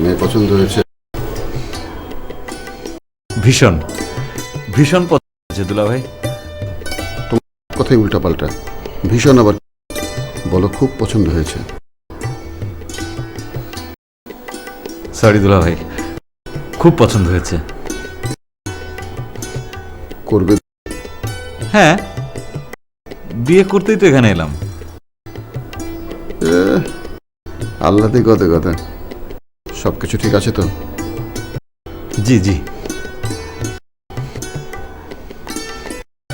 মেয়ে পছন্দ হয়েছে? ভীষণ ভীষণ পছন্দ হয়েছে দুলা ভাই। তোমার কথাই উল্টাপাল্টা। ভীষণ আবার বলো খুব পছন্দ হয়েছে। সরি দুলা ভাই, খুব পছন্দ হয়েছে। করবে? হ্যাঁ, বিয়ে করতেই তো এখানে এলাম। আল্লাহতে কথা কথা। সব কিছু ঠিক আছে তো? জি জি,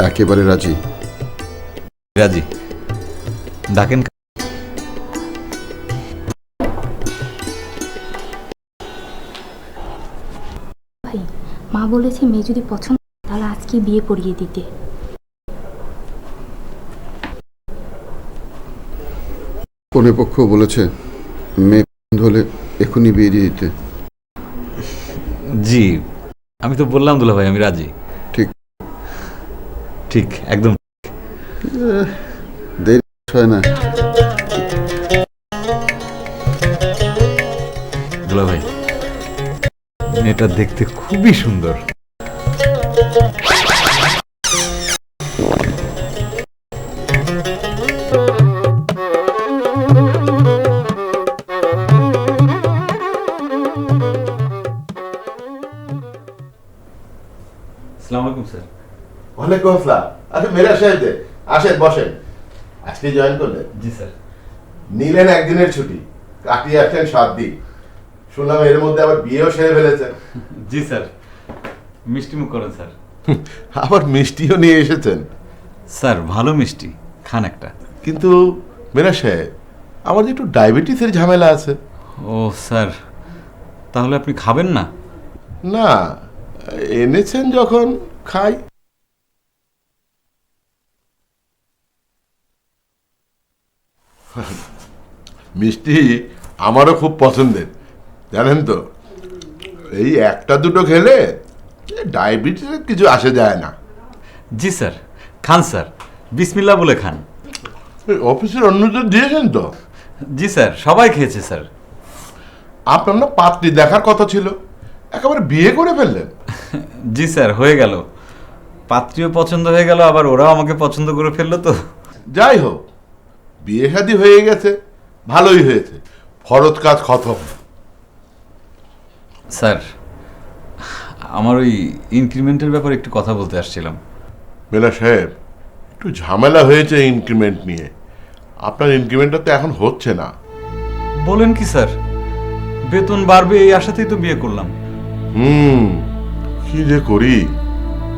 একেবারে রাজি? রাজি। ডাকেন। ভাই, মা বলেছে মেয়ে যদি পছন্দ তাহলে আজকে বিয়ে পড়িয়ে দিতে। কনে পক্ষ বলেছে মেয়ে পছন্দ হলে এখনই বিয়ে দিয়ে দিতে। জি, আমি তো বললাম দুলা ভাই আমি রাজি। ঠিক ঠিক, একদম। দেরি হয় না। দুলা ভাই, মেয়েটা দেখতে খুবই সুন্দর। আসসালামু আলাইকুম স্যার। ওয়ালাইকুম আসসালাম। আচ্ছা মেরা সাহেব আসেন বসেন। আজকে জয়েন করলেন? জি স্যার। নিলেন একদিনের ছুটি, কাটিয়ে আসছেন 7 দিন। শুনলাম এর মধ্যে আবার বিয়েও সেরে ফেলেছেন। জি স্যার, মিষ্টি মুখ করেন স্যার। আবার মিষ্টিও নিয়ে এসেছেন। স্যার ভালো মিষ্টি খান একটা। কিন্তু মেরা সাহেব, আমার যে একটু ডায়াবেটিসের ঝামেলা আছে। ও স্যার, তাহলে আপনি খাবেন না? না, এনেছেন যখন খাই। মিষ্টি আমারও খুব পছন্দের, জানেন তো। এই একটা দুটো খেলে ডায়াবেটিসের কিছু আসে যায় না। জি স্যার, খান স্যার, বিসমিল্লাহ বলে খান। এই অফিসের অন্যদের দিয়েছেন তো? জি স্যার, সবাই খেয়েছে স্যার। আপনার না পাত্রী দেখার কথা ছিল, একেবারে বিয়ে করে ফেললেন। জি স্যার, হয়ে গেল। পাত্রীও পছন্দ হয়ে গেল, আবার ওরাও আমাকে পছন্দ করে ফেললো তো। যাই হোক, বিয়ে শাদী হয়ে গেছে, ভালোই হয়েছে। ফরজ কাজ খতম। স্যার, আমার ওই ইনক্রিমেন্টের ব্যাপারে একটু কথা বলতে আসছিলাম। মেলা সাহেব, একটু ঝামেলা হয়েছে ইনক্রিমেন্ট নিয়ে। আপনার ইনক্রিমেন্টটা তো এখন হচ্ছে না। বলেন কি স্যার? বেতন বাড়বে এই আশাতেই তো বিয়ে করলাম। কি যে করি,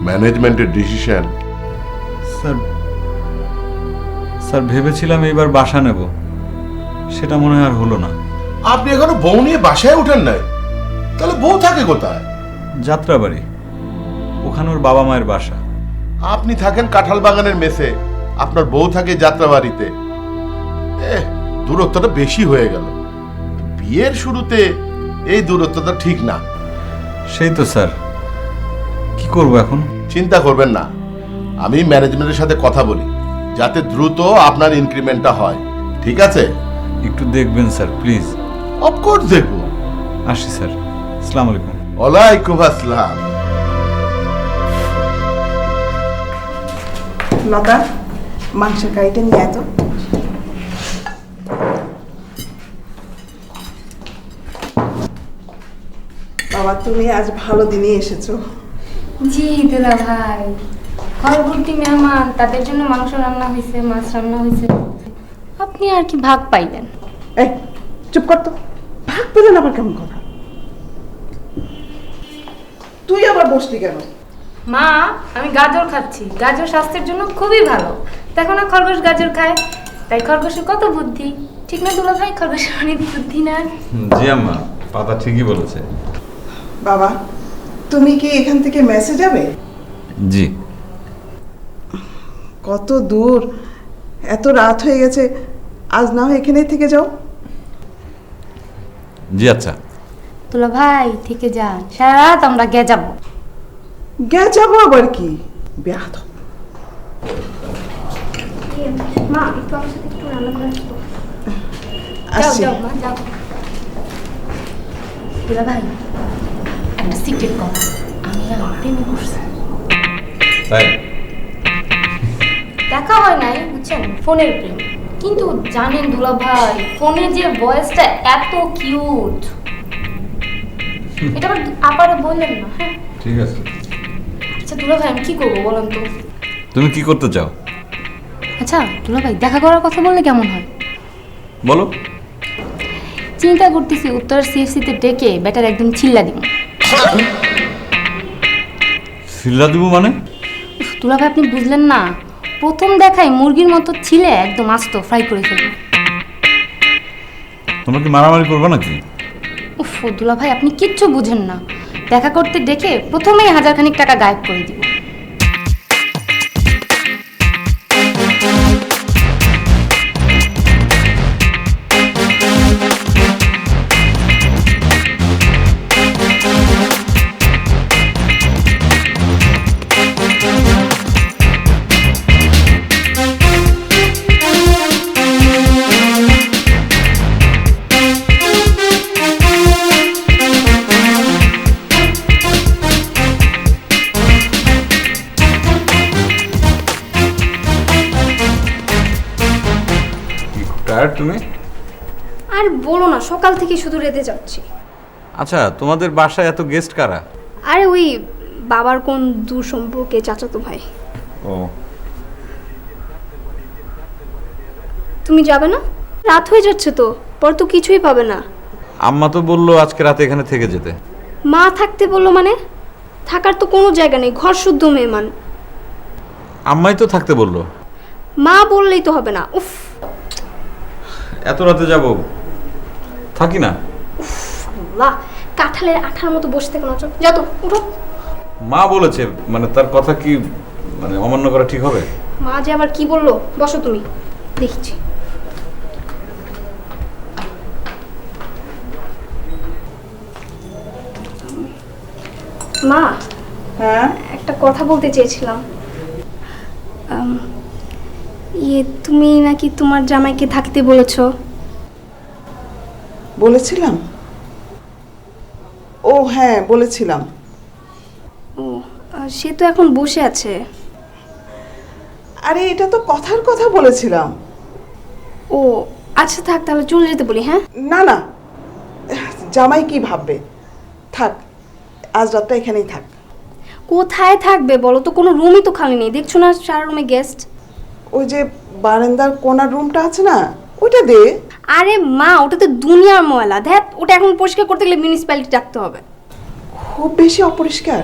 ম্যানেজমেন্টের ডিসিশন। স্যার স্যার ভেবেছিলাম এইবার বাসা নেব, সেটা মনে হয় আর হলো না। আপনি এখনো বউ নিয়ে বাসায় উঠেন নাই? তাহলে বউ থাকে কোথায়? যাত্রাবাড়ি, ওখানে ওর বাবা মায়ের বাসা। আপনি থাকেন কাঁঠাল বাগানের মেসে, আপনার বউ থাকে যাত্রাবাড়িতে। দূরত্বটা বেশি হয়ে গেল। বিয়ের শুরুতে এই দূরত্বটা ঠিক না। সেই তো স্যার, কি করব এখন? চিন্তা করবেন না, আমি ম্যানেজমেন্টের সাথে কথা বলি যাতে দ্রুত আপনার ইনক্রিমেন্টটা হয়। ঠিক আছে? একটু দেখবেন স্যার প্লিজ। অফকোর্স দেখব। আসি স্যার, আসসালামু আলাইকুম। ওয়ালাইকুম আসসালাম। লতা, মাংসের কারিটা নিয়ে এত। বাবা, তুমি আজ ভালো দিনে এসেছো। জি দুলা ভাই, ঘরভর্তি মেহমান, তাদের জন্য মাংস রান্না হয়েছে, মাছ রান্না হয়েছে। আপনি আর কি ভাগ পাইলেন? এই চুপ কর তো। ভাগ পেলেন আবার কেমন কথা? তুই আবার বসলি কেন? মা, আমি গাজর খাচ্ছি। গাজর স্বাস্থ্যের জন্য খুবই ভালো। দেখো না খরগোশ গাজর খায়, তাই খরগোশের কত বুদ্ধি। ঠিক না দুলা ভাই? খরগোশের অনেক বুদ্ধি না? জি আম্মা, পাতা ঠিকই বলেছে। বাবা, তুমি কি এখান থেকে মেসে যাবে? জি। কত দূর, এত রাত হয়ে গেছে, আজ না হয় এখানেই থেকে যাও। জি আচ্ছা। দুলা ভাই থেকে যান, সারা রাত আমরা গে যাবো। গে যাবো আবার কি? ব্যাধ। মা, একটু আমার সাথে একটু রান্না করে আসবো। যাও আসছি। যাও মা, যাও। দুলা ভাই একটা সিক্রেট কথা, আমি না প্রেমে পড়ছি। তাই? দেখা হয় নাই বুঝছেন, ফোনের প্রেম। কিন্তু জানেন দুলা ভাই, ফোনে যে ভয়েসটা এত কিউট, এটা আবার আপারে বললেন না। হ্যাঁ ঠিক আছে। আচ্ছা দুলা ভাই আমি কি করবো বলেন তো? তুমি কি করতে চাও? আচ্ছা দুলা ভাই দেখা করার কথা বললে কেমন হয়? বলো। চিন্তা করতেছি উত্তর সিএফসিতে ডেকে ব্যাটার একদম চিল্লা দিব। সিল্লা দিব মানে? উফ, দুলা ভাই আপনি বুঝলেন না, প্রথম দেখায় মুরগির মতো ছিলে একদম আস্ত ফ্রাই করে ফেলবো। তোমরা কি মারামারি করবে নাকি? উফ দুলা ভাই আপনি কিচ্ছু বুঝেন না, দেখা করতে ডেকে প্রথমেই 1000 খানিক টাকা গায়েব করে দিব। টায়ার্ড তুমি? আর বলো না, সকাল থেকে শুধু রেতে যাচ্ছি। আচ্ছা তোমাদের বাসায় এত গেস্ট কারা? আরে ওই বাবার কোন দূর সম্পর্কে চাচাতো ভাই। ও তুমি যাবে না? রাত হয়ে যাচ্ছে তো, পর তো কিছুই পাবে না। আম্মা তো বললো আজকে রাতে এখানে থেকে যেতে। মা থাকতে বললো মানে? থাকার তো কোনো জায়গা নেই, ঘর শুদ্ধ মেহমান। আম্মাই তো থাকতে বললো। মা বললেই তো হবে না। উফ এত রাতে যাব, থাকি না। আল্লাহ, কাঁঠালের আঠার মতো বসে থেকে নজর যত উঠো। মা বলেছে, মানে তার কথা কি মানে অমান্য করা ঠিক হবে? মা যে আবার কি বললো, বসো তুমি, দেখছি। মা, হ্যাঁ একটা কথা বলতে চেয়েছিলাম। তুমি নাকি তোমার জামাইকে থাকতে বলেছো? বলেছিলাম। ও হ্যাঁ বলেছিলাম। ও সে তো এখন বসে আছে। আরে এটা তো কথার কথা বলেছিলাম। ও আচ্ছা থাক, তাহলে চলে যেতে বলি। হ্যাঁ না না, জামাই কি ভাববে, থাক, আজ রাতটা এখানেই থাক। কোথায় থাকবে বলো তো? কোনো রুমই তো খালি নেই, দেখছো না 4 রুমে গেস্ট। ওই যে বারান্দার কোনার রুমটা আছে না, ওইটা দে। আরে মা, ওটা তো দুনিয়ার ময়লা, ধ্যাত, ওটা এখন পরিষ্কার করতে গেলে মিউনিসিপ্যালিটি ডাকতে হবে। খুব বেশি অপরিষ্কার।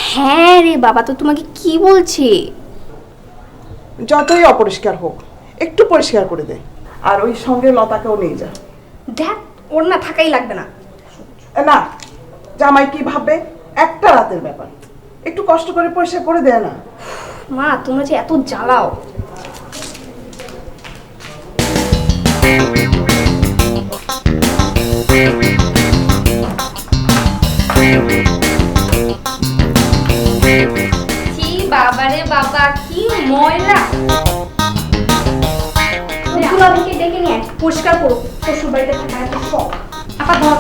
হ্যাঁ রে বাবা, তো তোমাকে কি বলছি। যতই অপরিষ্কার হোক একটু পরিষ্কার করে দে, আর ওই সঙ্গে লতাকেও নিয়ে যা। ধ্যাত, ওর না থাকাই লাগবে না। না, জামাই কি ভাববে, একটা রাতের ব্যাপার, একটু কষ্ট করে পরিষ্কার করে দে না। মা তোমরা যে এত জ্বালাও। কি বাবারে বাবা, কি ময়লা। দুলাভাইকে ডেকে নিয়ে আয়, পরিষ্কার করো, শ্বশুর বাড়িতে থাকা এত শখ। আপা ধর।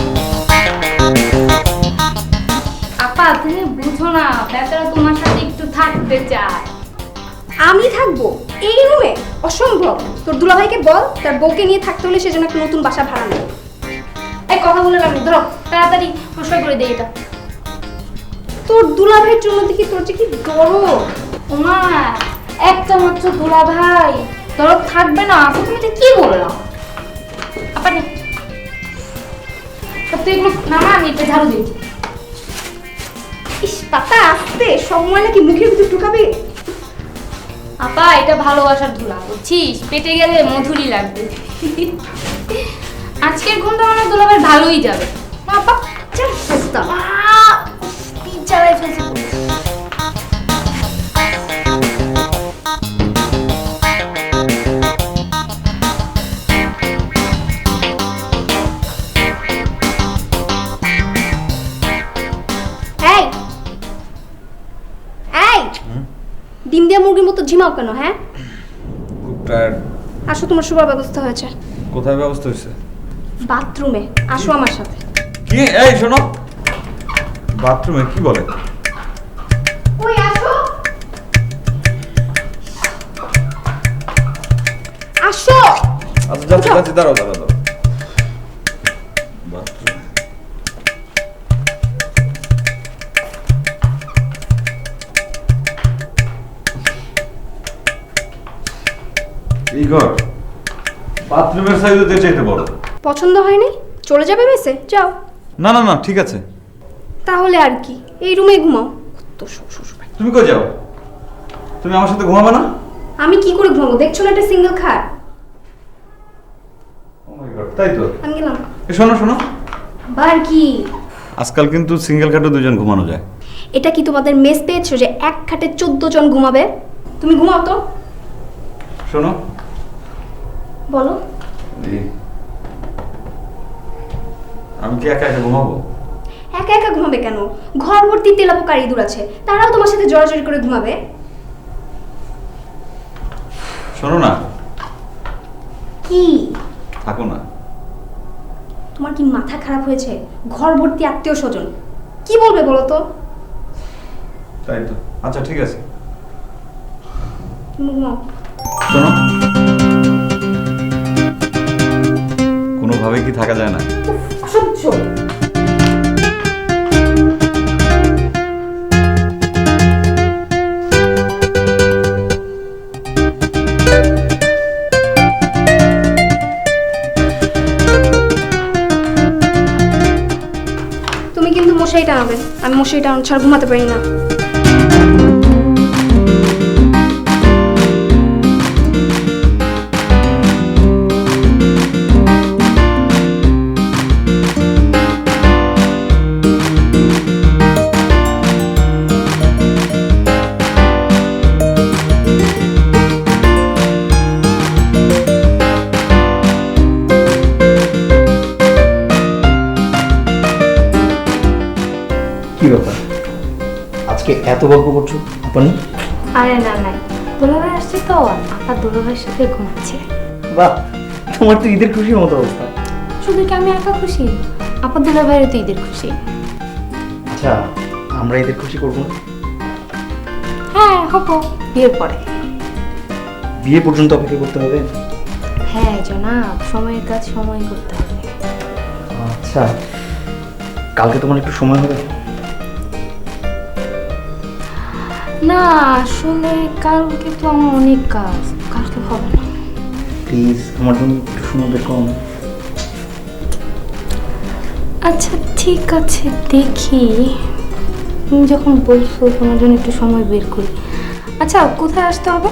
আপা তুমি বুঝো না, বেচারা তোমার সাথে একটু থাকতে চায়। আমি থাকবো এই রুমে? অসম্ভব। তোর দুলাভাইকে বল তার বউকে নিয়ে থাকতে হলে সেজন্য একটা নতুন বাসা ভাড়া নেবে। এই কথা বলে আমি ধরো, তাড়াতাড়ি পরিষ্কার করে দেই এটা। তোর দুলাভাইয়ের জন্য দেখি তোর যে কি দরদ। ওমা একটা মাত্র দুলা ভাই, দরদ থাকবে না? আপু তুমি এটা কি বললাম? আপা নে, তুই এগুলো নামা, আমি এটা ঝাড়ু দিই। ইস পাতা, আসতে সব ময়লা কি মুখের ভিতর ঢুকাবে? আপা এটা ভালোবাসার ধুলা, বুঝছিস? পেটে গেলে মধুরই লাগবে। আজকের ঘুমটা আমার দুলাভাই ভালোই যাবে। আপা চল সস্তা। পিঠ জ্বালায় ফেলছে। এই এই, ডিম দিয়া মুরগির মতো ঝিমাও কেন? হ্যাঁ খুব টায়ার্ড। আসো, তোমার শোবার ব্যবস্থা হয়েছে কোথায় ব্যবস্থা হয়েছে? বাথরুমে। আসো আমার সাথে। কি কি? এই শোনো, বাথরুমে কি বলে? ওই আসো আসো। আচ্ছা যাচ্ছি যাচ্ছি, দাঁড়াও দাঁড়াও দাঁড়াও। বাথরুম এই ঘর, বাথরুমের সাইজ তো চাইতে বড়। পছন্দ হয়নি? চলে যাবে মেসে, যাও। না না না, ঠিক আছে। তাহলে আর কি, এই রুমে ঘুমাও। তো শ্বশুর বাড়ি। তুমি কই যাও? তুমি আমার সাথে ঘুমাবে না? আমি কি করে ঘুমাবো? দেখছো না একটা সিঙ্গেল খাট। ও মাই গড, তাই তো। আমি গেলাম। শোনো শোনো, বার কি? আজকাল কিন্তু সিঙ্গেল খাটে দুজন ঘুমানো যায়। এটা কি তোমাদের মেস পেয়েছো যে এক খাটে 14 জন ঘুমাবে? তুমি ঘুমাও তো। শোনো, বলো। আমি কি একা একা ঘুমাবো? একা একা ঘুমাবে কেন? ঘর ভর্তি তেলাপোকা ইঁদুর আছে, তারাও তোমার সাথে জড়াজড়ি করে ঘুমাবে। শোনো না, কি? থাকো না। তোমার কি মাথা খারাপ হয়েছে? ঘর ভর্তি আত্মীয় স্বজন, কি বলবে বলো তো? তাই তো। আচ্ছা ঠিক আছে, তুমি ঘুমাও। শোনো, কোনোভাবে কি থাকা যায় না? অসহ্য। তুমি কিন্তু মশারি টানাবে, আমি মশারি টানানো ছাড়া ঘুমাতে পারি না। কি ব্যাপার আজকে এত গল্প করছো আপনি? আরে না না, দুলাভাই আসছে তো, আপা দুলাভাইয়ের সাথে ঘুমাচ্ছে। বাহ, তোমার তো ঈদের খুশির মতো অবস্থা। শুধু কি আমি একা খুশি? আপা দুলাভাইয়ের তো ঈদের খুশি। আচ্ছা, আমরা ঈদের খুশি করবো না? হ্যাঁ হবো, বিয়ের পরে। বিয়ে পর্যন্ত অপেক্ষা করতে হবে? হ্যাঁ জনাব, সময়ের কাজ সময় করতে হবে। আচ্ছা, কালকে তোমার একটু সময় হবে? না আসলে কালকে তো আমার অনেক কাজ, কালকে হবে না। প্লিজ আমার জন্য একটু সময় বের করো না? আচ্ছা ঠিক আছে, দেখি। তুমি যখন বলছো তোমার জন্য একটু সময় বের করি। আচ্ছা কোথায় আসতে হবে?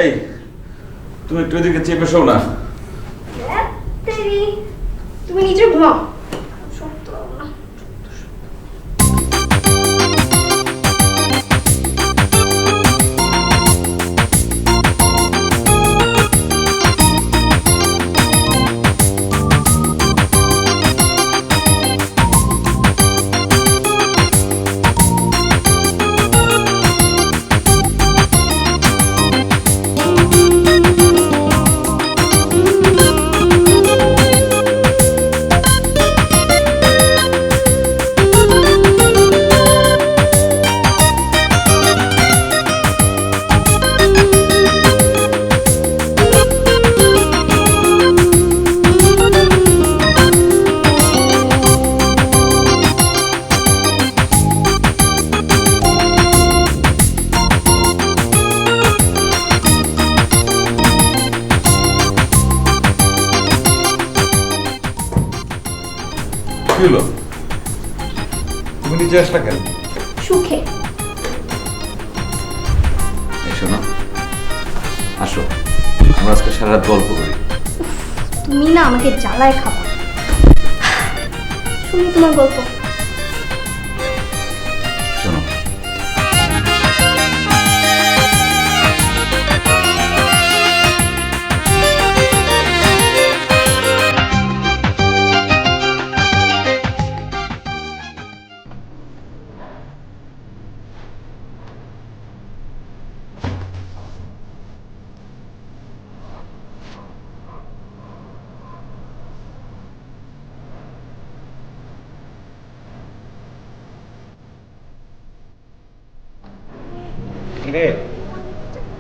এই, তুমি একটু এদিকে চেপে শোও না। তুমি নিজে ঘুমাও। কি হলো? তুমি নিচে আসলা কেন? সুখে। এসো না, আসো, আমরা আজকে সারা রাত গল্প করি। তুমি না আমাকে জ্বালায় খাবা। শুনি তোমার গল্প। শোনো, কিরে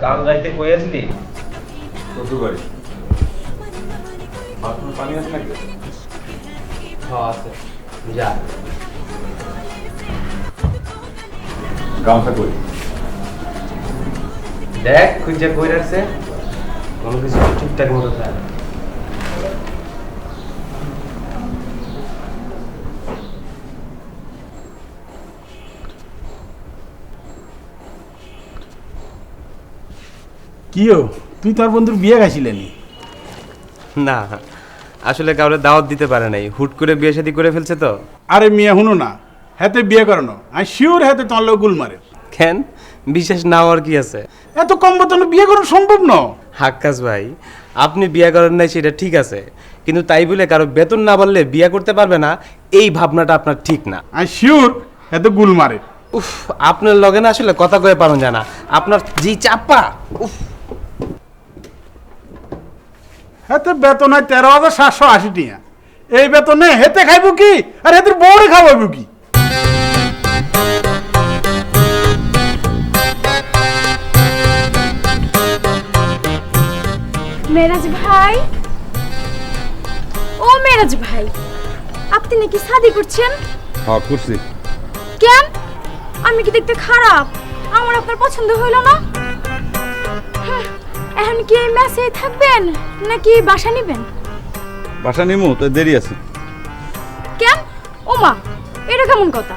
গান গাইতে কই আসলি? শ্বশুর বাড়ি। বাথরুমে পানি আছে নাকি? হ্যাঁ আছে, যা। গামছা কই? দেখ খুঁজে কই রাখছে, কোনো কিছু ঠিকঠাক মতো থাকে না। কিও তুই তোর বন্ধুর বিয়ে গাইছিলেনি? না আসলে কাউরে দাওয়াত দিতে পারে নাই, হুট করে বিয়ে শাদী করে ফেলছে তো। আরে মিয়া হুনো না, হাতে বিয়ে করানো আমি শিওর হাতে তোমার লোক গুল মারে। কেন বিশেষ না হওয়ার কি আছে? এত কম বেতনে বিয়ে করা সম্ভব না। হাক্কাস ভাই, আপনি বিয়ে করেন নাই সেটা ঠিক আছে, কিন্তু তাই বলে কারো বেতন না বাড়লে বিয়ে করতে পারবে না এই ভাবনাটা আপনার ঠিক না। আমি শিওর হাতে গুল মারে। উফ, আপনার লগে না আসলে কথা কয়ে পারেন জানা, আপনার জি চাপা। উফ, হাতে বেতন হয় 13,780 টাকা। এই বেতনে হেতে খাইব কি আর হেতের বউরে খাওয়াইব কি? মেরাজ ভাই, ও মেরাজ ভাই, আপনি নাকি শাদি করছেন? হ্যাঁ করছি। কেন? আমি কি দেখতে খারাপ? আমার আপনার পছন্দ হইল না? হ্যাঁ, এখন কি এই মেসে থাকবেন নাকি বাসা নেবেন? বাসা নিমু তো দেরি আছে। কেন? ওমা, এটা কেমন কথা?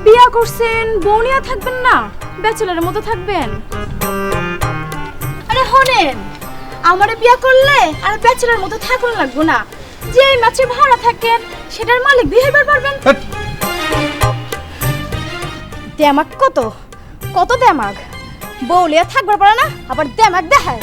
বিয়া করছেন, বউ নিয়ে থাকবেন না, ব্যাচেলারের মতো থাকবেন? আরে হনেন, আমারে বিয়া করলে আর ব্যাচেলার মতো থাকুন লাগবো না, যে ম্যাচে ভাড়া থাকেন সেটার মালিক বিহেভিয়ার পারবেন। দেমাগ কত কত দেমাগ, বউলিয়া থাকবার পারে না, আবার দেমাগ দেখায়।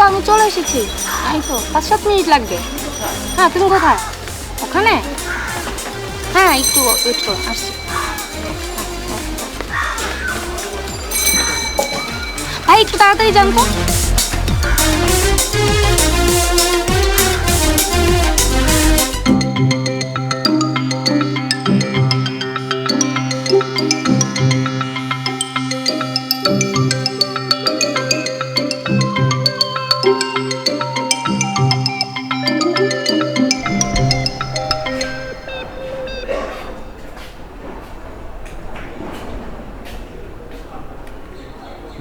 আমি চলে এসেছি, এই তো 5-7 মিনিট লাগবে। হ্যাঁ, তুমি কোথায়? ওখানে? হ্যাঁ, একটু ওয়েট করো, আসছি। ভাই একটু তাড়াতাড়ি যান তো।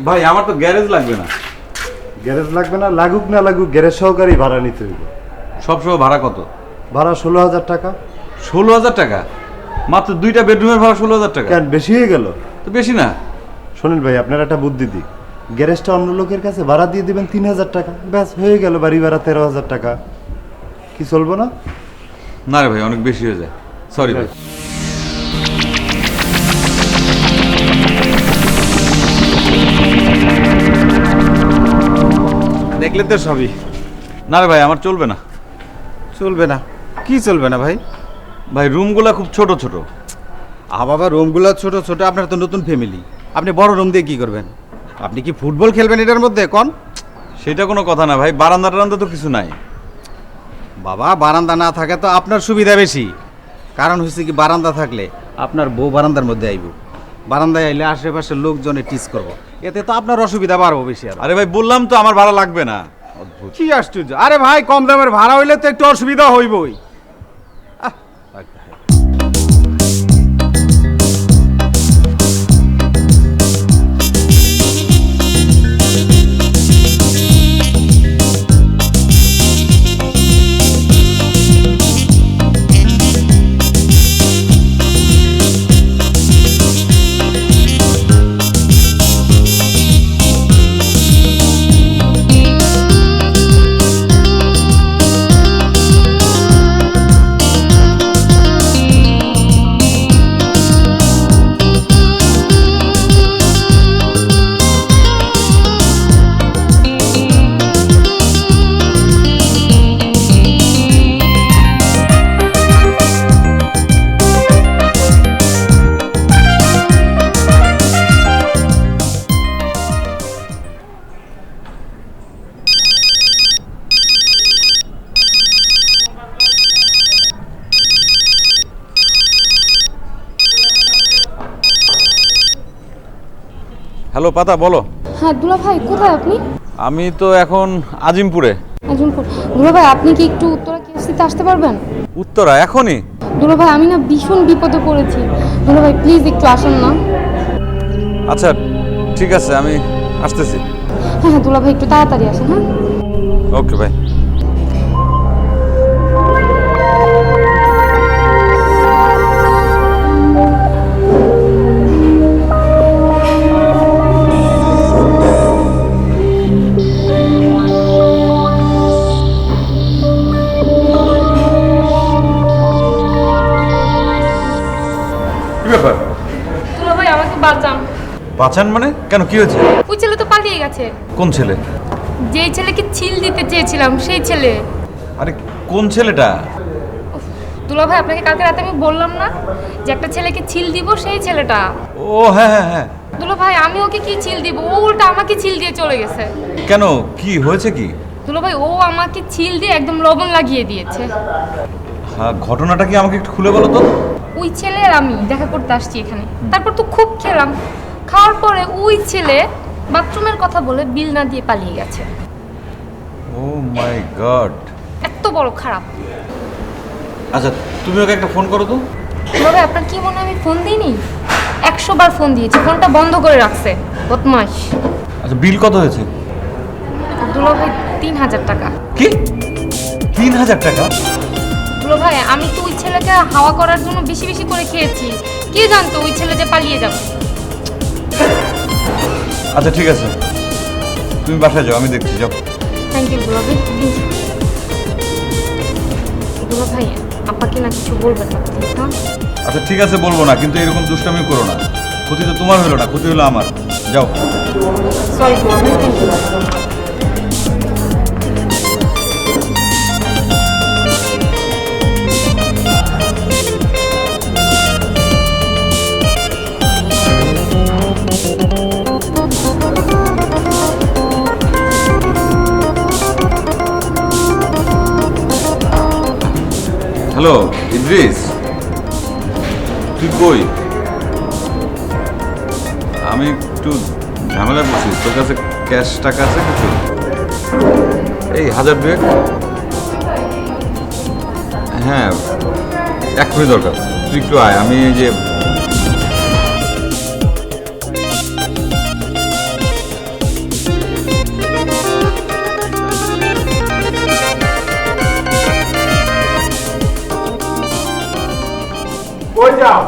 ভাই আমার তো গ্যারেজ লাগবে না। গ্যারেজ লাগবে না? লাগুক না লাগুক, গ্যারেজ সহকারী ভাড়া নিতে হইব। সবসময় ভাড়া কত? ভাড়া 16,000 টাকা। 16,000 টাকা? মাত্র 2টা বেডরুমের ভাড়া 16,000 টাকা? কেন, বেশি হয়ে গেল? তো বেশি না। শোনেন ভাই, আপনার একটা বুদ্ধি দিই, গ্যারেজটা অন্য লোকের কাছে ভাড়া দিয়ে দিবেন 3,000 টাকা, ব্যাস হয়ে গেল বাড়ি ভাড়া 13,000 টাকা। কি চলবো না? না রে ভাই, অনেক বেশি হয়ে যায়, সরি ভাই। দেখলে তো সবই। না রে ভাই, আমার চলবে না। চলবে না? কি চলবে না ভাই? ভাই রুমগুলা খুব ছোট ছোট। বাবা, রুমগুলো ছোট ছোট, আপনার তো নতুন ফ্যামিলি, আপনি বড় রুম দিয়ে কি করবেন? আপনি কি ফুটবল খেলবেন এটার মধ্যে কোন? সেটা কোনো কথা না ভাই, বারান্দা টারান্দা তো কিছু নাই। বাবা, বারান্দা না থাকে তো আপনার সুবিধা বেশি, কারণ হচ্ছে কি বারান্দা থাকলে আপনার বউ বারান্দার মধ্যে আইব, বারান্দায় আইলে আশেপাশের লোকজনে টিচ করব, এতে তো আপনার অসুবিধা বাড়বো বেশি। আর আরে ভাই বললাম তো আমার ভাড়া লাগবে না। কি আশ্চর্য! আরে ভাই, কম দামের ভাড়া হইলে তো একটু অসুবিধা হইবই। হ্যালো পাতা, বলো। হ্যাঁ দুলা ভাই, কোথায় আপনি? আমি তো এখন আজিমপুরে। আজিমপুর? দুলা ভাই আপনি কি একটু উত্তরা কেএফসিতে আসতে পারবেন? উত্তরা এখনই? দুলা ভাই আমি না ভীষণ বিপদে পড়েছি, দুলা ভাই প্লিজ একটু আসেন না। আচ্ছা ঠিক আছে, আমি আসতেছি। হ্যাঁ হ্যাঁ দুলা ভাই একটু তাড়াতাড়ি আসেন। হ্যাঁ ওকে বাই। কি ব্যাপার? দুলা ভাই আমাকে বাঁচান। বাঁচান মানে? কেন, কি হয়েছে? ওই ছেলে তো পালিয়ে গেছে। কোন ছেলে? যেই ছেলেকে ছিল দিতে চেয়েছিলাম সেই ছেলে। আরে কোন ছেলেটা? দুলা ভাই আপনাকে কালকে রাতে আমি বললাম না যে একটা ছেলেকে ছিল দিব, সেই ছেলেটা। ও হ্যাঁ হ্যাঁ হ্যাঁ। দুলা ভাই আমি ওকে কি ছিল দিব, ও উল্টা আমাকে ছিল দিয়ে চলে গেছে। কেন, কি হয়েছে কি? দুলা ভাই ও আমাকে ছিল দিয়ে একদম লবণ লাগিয়ে দিয়েছে। হ্যাঁ, ঘটনাটা কি আমাকে একটু খুলে বলো তো। ওই ছেলে আর আমি দেখা করতে আসছি এখানে, তারপর তো খুব খেলাম, খাওয়ার পরে ওই ছেলে বাথরুমের কথা বলে বিল না দিয়ে পালিয়ে গেছে। ও মাই গড, এত বড় খারাপ। আচ্ছা তুমি ওকে একটা ফোন করো তো। তবে আপনার কি মনে হয় আমি ফোন দিইনি? 100 বার ফোন দিয়েছি, ফোনটা বন্ধ করে রাখছে বদমাশ। আচ্ছা বিল কত হয়েছে? দুলা ভাই 3000 টাকা। কি 3000 টাকা? দুলা ভাই আমি তো ওই ছেলেকে হাওয়া করার জন্য বেশি বেশি করে খেয়েছি, কে জানতো ওই ছেলে যে পালিয়ে যাবে। আচ্ছা ঠিক আছে, তুমি বাসায় যাও, আমি দেখছি, যাও। থ্যাংক ইউ দুলা ভাই। দুলা ভাই আপাকে না কিছু বলবেন না প্লিজ। হ্যাঁ আচ্ছা ঠিক আছে, বলবো না, কিন্তু এরকম দুষ্টামি করো না। ক্ষতি তো তোমার হলো না, ক্ষতি হলো আমার। যাও। সরি দুলা ভাই, থ্যাংক ইউ। হ্যালো ইদ্রিস, তুই কই? আমি একটু ঝামেলা করছি, তোর কাছে ক্যাশ টাকা আছে কিছু? এই 1000-2 হ্যাঁ এক্ষুনি দরকার, তুই একটু আয়। আমি এই যে কই যাও?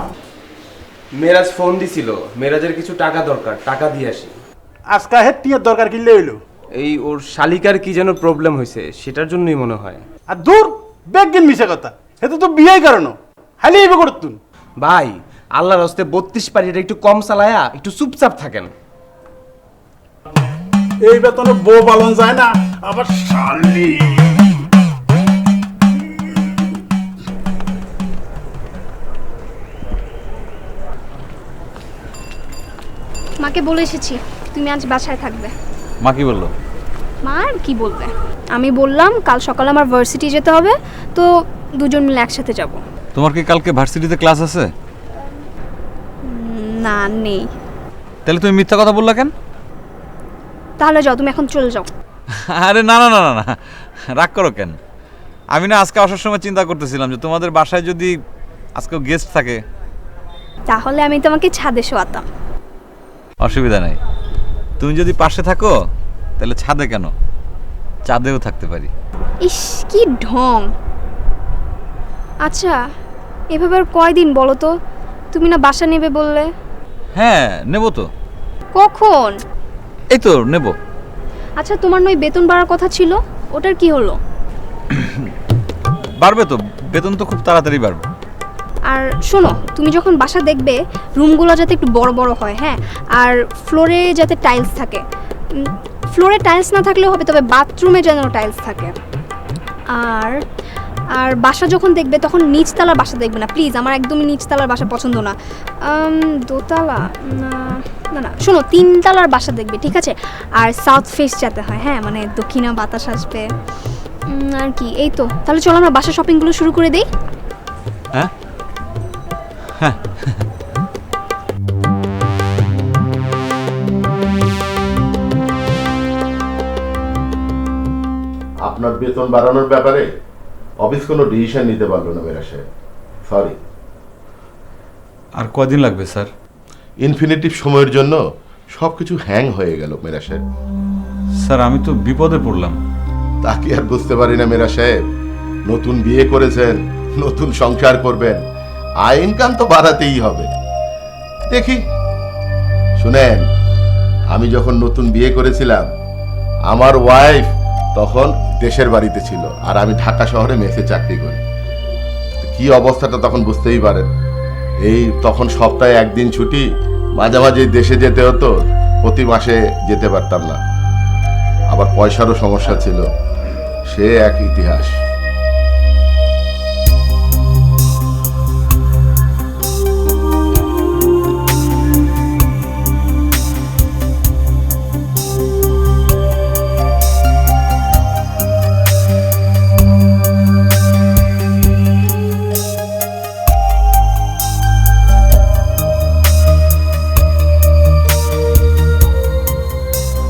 মেরাজ ফোন দিছিল, মেরাজের কিছু টাকা দরকার, টাকা দিয়ে আসি। আজকা হেটিয়ার দরকার কিনলে হইলো। এই ওর শালিকার কি যেন প্রবলেম হয়েছে, সেটার জন্যই মনে হয়। আর দূর বেগিন মিশে কথা, এতে তো বিয়াই কারণ খালি এইভাবে করতুন। ভাই আল্লাহর হস্তে 32 পারিটা একটু কম চালায়া একটু চুপচাপ থাকেন। এই বেতনে বউ পালন যায় না, আবার শালি। মাকে বলে এসেছি তুমি আজ বাসায় থাকবে। মা কি বললো? মা আর কি বলবে, আমি বললাম কাল সকালে আমার ভার্সিটি যেতে হবে, তো দুজন মিলে একসাথে যাব। তোমার কি কালকে ভার্সিটিতে ক্লাস আছে? না নেই। তাহলে তুমি মিথ্যা কথা বললা কেন? তাহলে যাও, তুমি এখন চলে যাও। আরে না না না না না, রাগ করো কেন? আমি না আজকে আসার সময় চিন্তা করতেছিলাম যে তোমাদের বাসায় যদি আজকেও গেস্ট থাকে। তাহলে আমি তোমাকে ছাদে শোয়াতাম। অসুবিধা নাই, তুমি যদি পাশে থাকো তাহলে ছাদে কেন, চাঁদেও থাকতে পারি। ইস কি ঢং। আচ্ছা এভাবে আর কয়দিন বলো তো? তুমি না বাসা নেবে বললে। হ্যাঁ নেব তো। কখন? এই তো নেব। আচ্ছা তোমার নয় বেতন বাড়ার কথা ছিল, ওটার কি হলো? বাড়বে তো, বেতন তো খুব তাড়াতাড়ি বাড়বে। আর শোনো, তুমি যখন বাসা দেখবে রুমগুলো যাতে একটু বড় বড় হয়, হ্যাঁ, আর ফ্লোরে যাতে টাইলস থাকে। ফ্লোরে টাইলস না থাকলেও হবে, তবে বাথরুমে যেন টাইলস থাকে। আর আর বাসা যখন দেখবে তখন নিচতলার বাসা দেখবে না প্লিজ, আমার একদমই নিচতলার বাসা পছন্দ না। দোতলা না না, শোনো 3তলার বাসা দেখবে, ঠিক আছে? আর সাউথ ফেস যাতে হয়, হ্যাঁ, মানে দক্ষিণা বাতাস আসবে। আর কি, এই তো। তাহলে চলো আমরা বাসা শপিংগুলো শুরু করে দিই। হ্যাঁ হ্যাঁ আপনার বেতন বাড়ানোর ব্যাপারে অফিস কোনো ডিসিশন নিতে পারলো না মেরা সাহেব, সরি। আর কদিন লাগবে স্যার? ইনফিনিটিভ সময়ের জন্য সব কিছু হ্যাং হয়ে গেল মেরা সাহেব। স্যার আমি তো বিপদে পড়লাম। তা কি আর বুঝতে পারি না মেরা সাহেব, নতুন বিয়ে করেছেন, নতুন সংসার করবেন, আয় ইনকাম তো বাড়াতেই হবে। দেখি শুনেন, আমি যখন নতুন বিয়ে করেছিলাম আমার ওয়াইফ তখন দেশের বাড়িতে ছিল আর আমি ঢাকা শহরে মেসে চাকরি করি। তো কি অবস্থাটা তখন বুঝতেই পারেন। এই তখন সপ্তাহে একদিন ছুটি, মাঝে মাঝে দেশে যেতে হতো, প্রতি মাসে যেতে পারতাম না। আবার পয়সারও সমস্যা ছিল, সে এক ইতিহাস।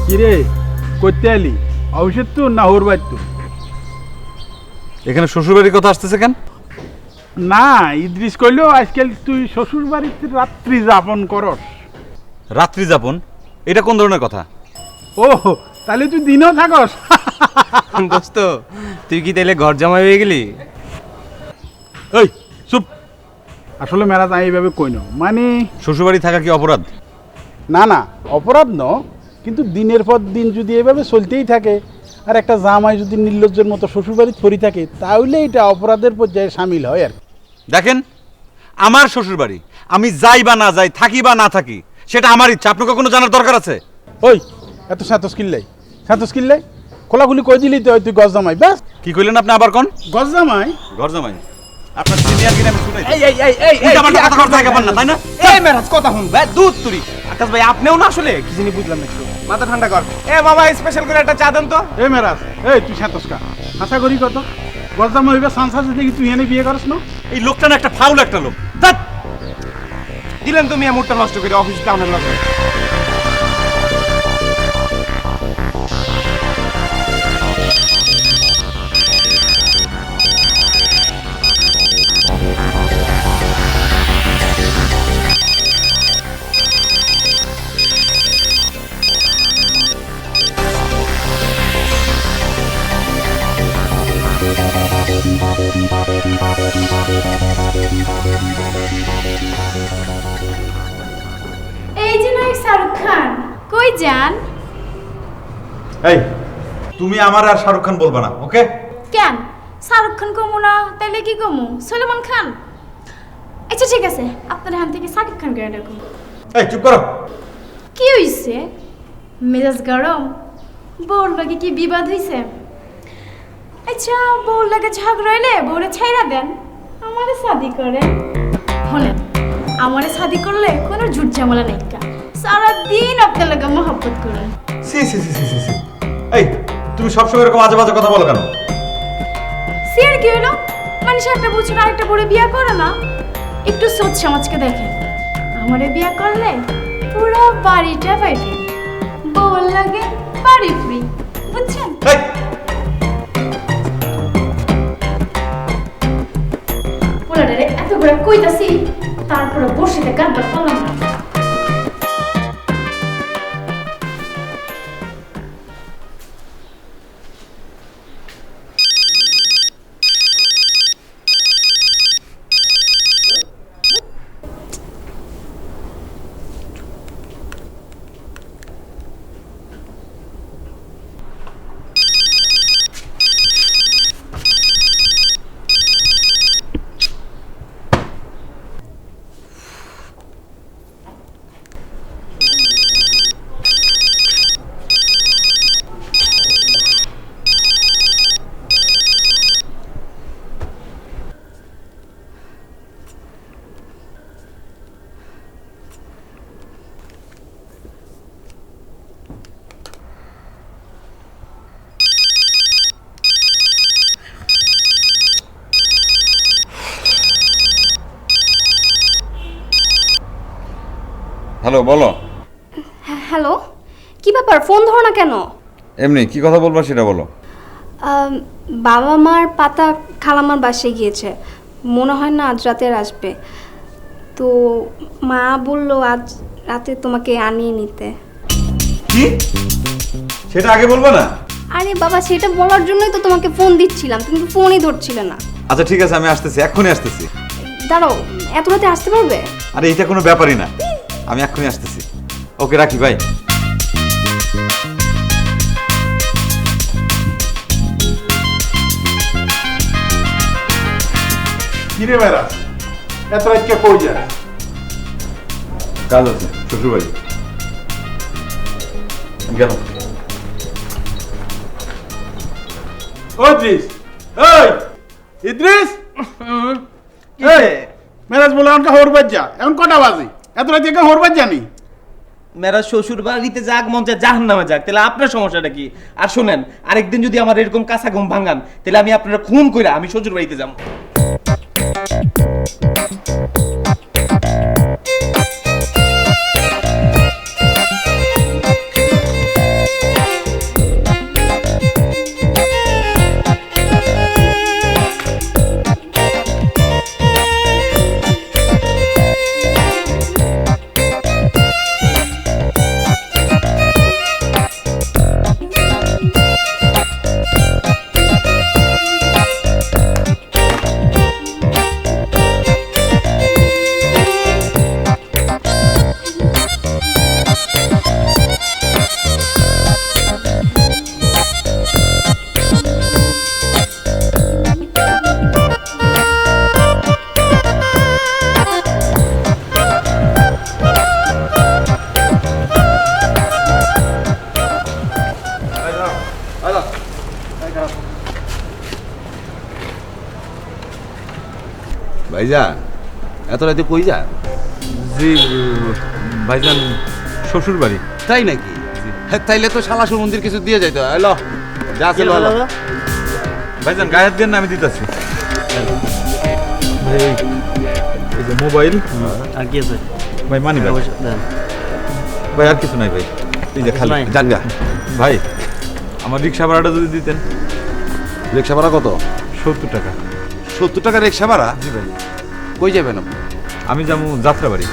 কিরে করতে আলি অবশ্যই তো না ওর বাড়ি তো? এখানে শ্বশুরবাড়ির কথা আসতেছে কেন? না, ইদ্রিস কইলো আজকাল তুই শ্বশুর বাড়িতে রাত্রি যাপন করস। রাত্রি যাপন? এটা কোন ধরনের কথা? ও তাহলে তুই দিনও থাকস? দোস্ত তুই কি তাইলে ঘর জামাই হয়ে গেলি? এই চুপ, আসলে মেরাজ আমি এইভাবে কই না, মানে শ্বশুরবাড়ি থাকা কি অপরাধ? না না অপরাধ ন, কিন্তু দিনের পর দিন যদি এভাবে চলতেই থাকে আর একটা জামাই যদি নির্লজ্জের মতো শ্বশুরবাড়িতে পড়ে থাকে তাহলে এটা অপরাধের পর্যায়ে সামিল হয় আর কি। দেখেন, আমার শ্বশুরবাড়ি, আমি যাই বা না যাই, থাকি বা না থাকি, সেটা আমার ইচ্ছা। আপনাকে কোনো জানার দরকার আছে? ওই এত সাতস কিল্লাই খোলাখুলি কই দিলি তো তুই গজ জামাই, ব্যাস। কি কইলেন আপনি আবার কোন? গজ জামাই? ঘর জামাই? আপনার সিনিয়র কিনা আমি শুনাই। এই আমার কথা কথা জায়গা পান না, তাই না? এই মেরাজ কথা শুন ভাই, দুধ তুরি। আকাশ ভাই আপনিও না আসলে কি জানি বুঝলাম না, একটু মাথা ঠান্ডা কর। এ বাবা স্পেশাল করে একটা চা দেন তো। এ মেরাজ, এই তুই সাতস কা আশা করি কত গজ জামাই হইবে সানসা যদি তুই এনে বিয়ে করস না? এই লোকটা না একটা ফাউল একটা লোক। ধ্যাৎ! দিলেন তুমি মুডটা নষ্ট করে অফিস টাউনের লগে। এই যে নায়ক শাহরুখ খান, কই যান? এই তুমি আমার আর শাহরুখ খান বলবা না, ওকে? কেন শাহরুখ খান কমু না, তাইলে কি কমু? সলমান খান? আচ্ছা ঠিক আছে, আপনার হাত থেকে সাকিব খান করে ডাকুন। এই চুপ করো। কি হইছে? মেজাজ গরম? বউর লাগে কি বিবাদ হইছে? আচ্ছা বউর লাগে ঝগড়া হইলে বউরে ছাইরা দেন, আমারে শাদি করে। হলেন আমারে শাদি করলে কোনো ঝুট ঝামেলা নাই, সারাদিন আপনার লাগে মহব্বত করেন। সি সি সি সি সি। এই তুমি সবসময় এরকম আজে বাজে কথা বলো কেন? সিয়ার কি হলো? মানুষ একটা বছর আরেকটা বড় বিয়া করে না? একটু সোচ সমাজকে দেখেন, আমারে বিয়া করলে পুরো বাড়িটা পাইবে, বউর লাগে বাড়ি ফ্রি, বুঝছেন? এই পোলাটারে এত করে কইতাছি, তারপরে বসে গানটা পারলাম না। হ্যালো, বলো। হ্যালো, কি ব্যাপার, ফোন ধরো না কেন? এমনি কি কথা বলবা সেটা বলো। বাবা মার পাতা খালামার বাসায় গিয়েছে, মনে হয় না আজ রাতে আর আসবে। তো মা বললো আজ রাতে তোমাকে আনিয়ে নিতে। কি সেটা আগে বলবো না? আরে বাবা, সেটা বলার জন্যই তো তোমাকে ফোন দিচ্ছিলাম, তুমি তো ফোনই ধরছিলে না। আচ্ছা ঠিক আছে, আমি আসতেছি, এক্ষুনি আসতেছি। দাঁড়াও, এত রাতে আসতে পারবে? আরে এটা কোনো ব্যাপারই না, আমি এক্ষুনি আসতেছি। ওকে রাখি ভাই। কিরে বেড়া, এত রাতকে কই যায়? কাজ আছে শ্বশুর বাড়ি গেল। ও ইদ্রিস, এই ইদ্রিস, এই মেরাজ বলে আমাকে হরবাজ যা। এখন কটা বাজে? এত রাতে কে হরবাজ জানি? মেরা শ্বশুর বাড়িতে যাক, মন চায় জাহান্নামে যাক, তাহলে আপনার সমস্যাটা কি? আর শোনেন, আরেকদিন যদি আমার এরকম কাঁচা ঘুম ভাঙান, তাহলে আমি আপনারা খুন কইরা আমি শ্বশুর বাড়িতে যাবো। ভাইজান এত রাতে কই যান? জি ভাইজান, শ্বশুর বাড়ি। তাই নাকি? তাইলে তো শালাশুর মন্দির কিছু দিয়ে যাইতো। এলো যা ছিল ভাইজান গায়ে হাত দেন না, আমি দিতেছি। এই যে মোবাইল আর কি আছে ভাই, মানি ভাই, ভাই আর কিছু নাই ভাই, এই যে খালি জানগা। ভাই আমার রিক্সা ভাড়াটা যদি দিতেন। রিক্সা ভাড়া কত? 70 টাকা। 70 টাকা রিক্সা ভাড়া? জি ভাই। কই যাবেন আপনি? আমি যাবো যাত্রাবাড়ি।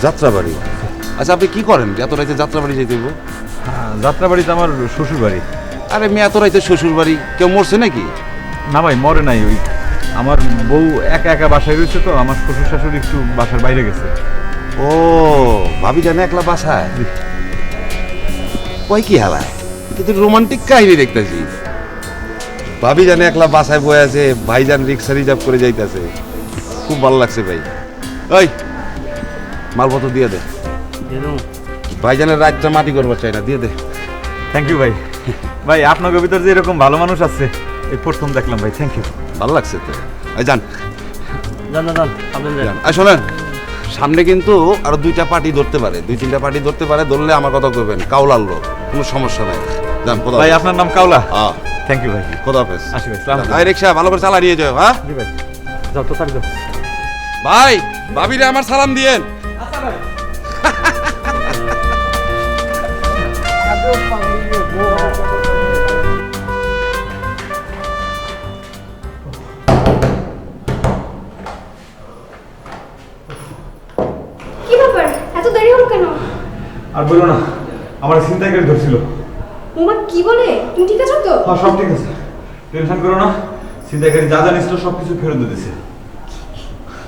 যাত্রাবাড়ি? আচ্ছা আপনি কি করেন এত রাইতে যাত্রাবাড়ি যেতে হইব? যাত্রাবাড়িতে আমার শ্বশুর বাড়ি। আরে মেয়ে এত রাইতে শ্বশুর বাড়ি, কেউ মরছে নাকি? না ভাই মরে নাই, ওই আমার বউ একা একা বাসায় রয়েছে, তো আমার শ্বশুর শাশুড়ি একটু বাসার বাইরে গেছে। ও ভাবি জানে একলা বাসায়? কই কি হালায়, কিন্তু রোমান্টিক কাহিনী দেখতেছি। ভাবি জানে একলা বাসায় বয়ে আছে, ভাইজান রিক্সা রিজার্ভ করে যাইতেছে, খুব ভালো লাগছে ভাই। ওই মালপত্র দিয়ে দে, ভাইজানের রাতটা মাটি করবার চাই না, দিয়ে দে। থ্যাংক ইউ ভাই। ভাই আপনাদের ভিতর যে এরকম ভালো মানুষ আছে এই প্রথম দেখলাম ভাই, থ্যাংক ইউ। ভালো লাগছে তো। যান জান আপনি যান। আর শোনেন, সামনে কিন্তু আরো 2টা পার্টি ধরতে পারে, 2-3টা পার্টি ধরতে পারে, ধরলে আমার কথা করবেন, কাউলার লোক, কোনো সমস্যা নাই। যান খোদা। ভাই আপনার নাম কাউলা? হ্যাঁ। থ্যাংক ইউ ভাই। খোদা হাফেজ। আসি ভাই, সালাম। ভাই রিক্সা ভালো করে চালা নিয়ে যাও। হ্যাঁ জি ভাই, যাও তো তার যাও। ভাই, ভাবিরে আমার সালাম দিয়েন। কি ব্যাপার, এত দেরি হলো কেন? আর বলো না, আমার ছিনতাইকারী ধরছিল। ওমা কি বলে? তুমি ঠিক আছো তো? হ্যাঁ সব ঠিক আছে, টেনশন করো না। ছিনতাইকারী যা জানিস সব কিছু ফেরত দিয়ে দিছে।